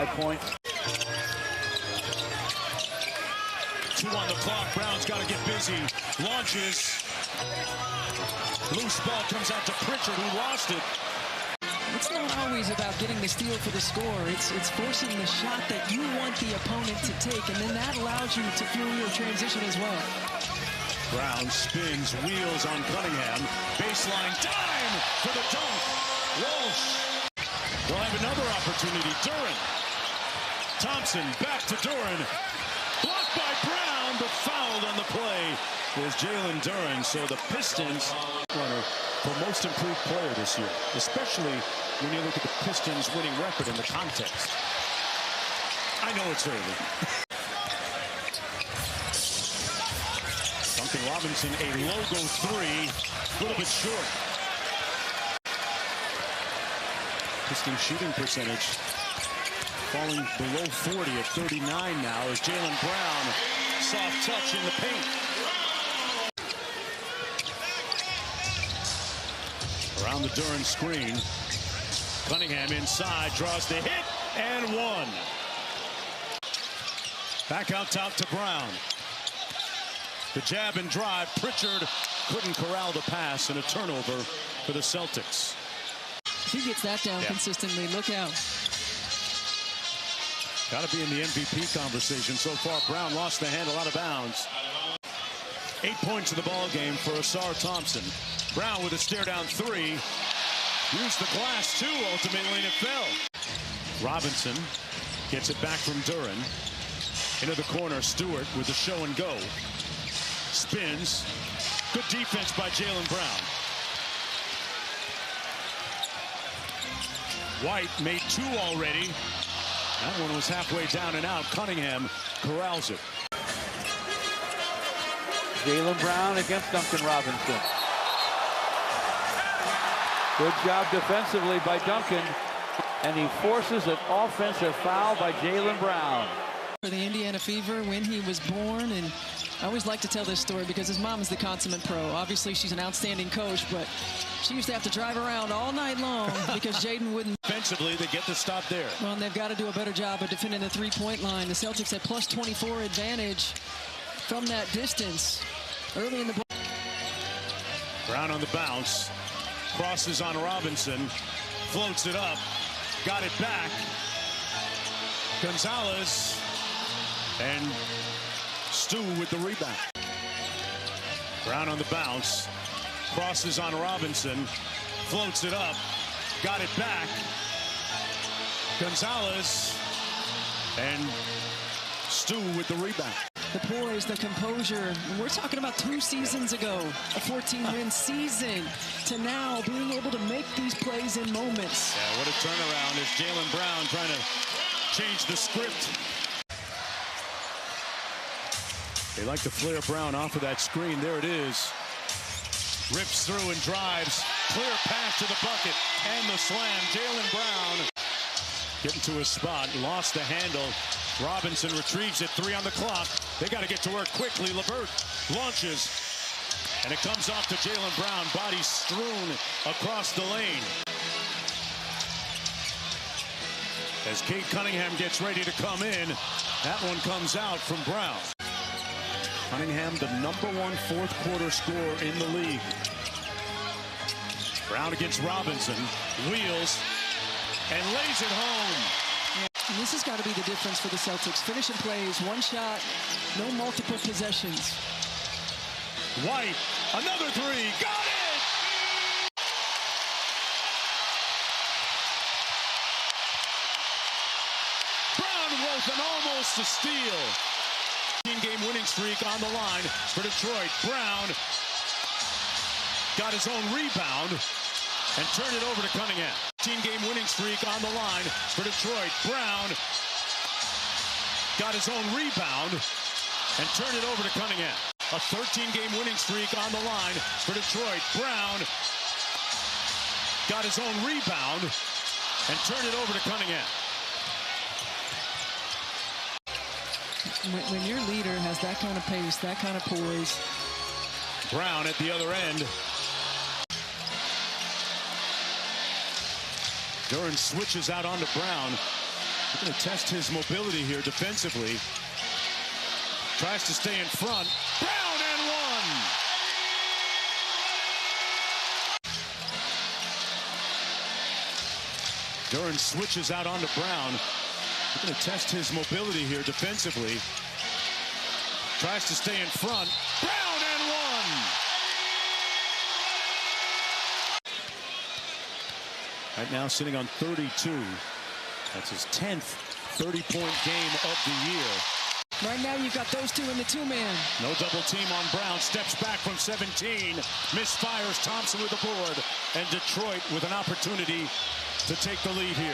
High point. 2 on the clock. Brown's got to get busy. Launches. Loose ball comes out to Pritchard, who lost it. It's not always about getting the steal for the score. It's forcing the shot that you want the opponent to take, and then that allows you to fuel your transition as well. Brown spins, wheels on Cunningham. Baseline dime for the dunk. Walsh. They'll have another opportunity. Duren. Thompson back to Duren. Blocked by Brown, but fouled on the play is Jaylen Duren. So the Pistons runner for most improved player this year, especially when you look at the Pistons' winning record in the context. I know it's early. Duncan Robinson, a logo 3, a little bit short. Pistons shooting percentage falling below 40 at 39 now as Jaylen Brown, soft touch in the paint. Around the Duren screen. Cunningham inside, draws the hit, and 1. Back out top to Brown. The jab and drive. Pritchard couldn't corral the pass, and a turnover for the Celtics. If he gets that down consistently, look out. Got to be in the MVP conversation so far. Brown lost the handle out of bounds. 8 points in the ball game for Asar Thompson. Brown with a stare down 3. Used the glass too, ultimately, and it fell. Robinson gets it back from Duren. Into the corner, Stewart with the show and go. Spins. Good defense by Jaylen Brown. White made 2 already. That one was halfway down and out. Cunningham corrals it. Jaylen Brown against Duncan Robinson. Good job defensively by Duncan, and he forces an offensive foul by Jaylen Brown. For the Indiana Fever, when he was born, and I always like to tell this story because his mom is the consummate pro. Obviously, she's an outstanding coach, but she used to have to drive around all night long because Jayden wouldn't. Defensively, they get the stop there. Well, and they've got to do a better job of defending the three-point line. The Celtics had plus 24 advantage from that distance early in the ball. Brown on the bounce. Crosses on Robinson. Floats it up. Got it back. Gonzalez. And Stu with the rebound. Brown on the bounce. Crosses on Robinson. Floats it up. Got it back. Gonzalez. And Stu with the rebound. The poise, the composure. We're talking about 2 seasons ago, a 14-win season, to now being able to make these plays in moments. Yeah, what a turnaround is Jaylen Brown trying to change the script. They like to flare Brown off of that screen. There it is. Rips through and drives. Clear pass to the bucket and the slam. Jaylen Brown getting to his spot. Lost the handle. Robinson retrieves it. 3 on the clock. They got to get to work quickly. LeVert launches. And it comes off to Jaylen Brown. Body strewn across the lane. As Kate Cunningham gets ready to come in, that one comes out from Brown. Cunningham, the #1 fourth quarter scorer in the league. Brown against Robinson. Wheels and lays it home. And this has got to be the difference for the Celtics. Finishing plays, 1 shot, no multiple possessions. White, another 3, got it! Brown with an almost a steal. 15-game winning streak on the line for Detroit. Brown got his own rebound and turned it over to Cunningham. 15-game winning streak on the line for Detroit. Brown got his own rebound and turned it over to Cunningham. A 13-game winning streak on the line for Detroit. Brown got his own rebound and turned it over to Cunningham. When your leader has that kind of pace, that kind of poise. Brown at the other end. Duren switches out onto Brown. Going to test his mobility here defensively. Tries to stay in front. Brown and one. Duren switches out onto Brown. Going to test his mobility here defensively. Tries to stay in front. Brown and one. Right now sitting on 32. That's his 10th 30-point game of the year. Right now you've got those two in the two-man. No double team on Brown. Steps back from 17. Misfires. Thompson with the board. And Detroit with an opportunity to take the lead here.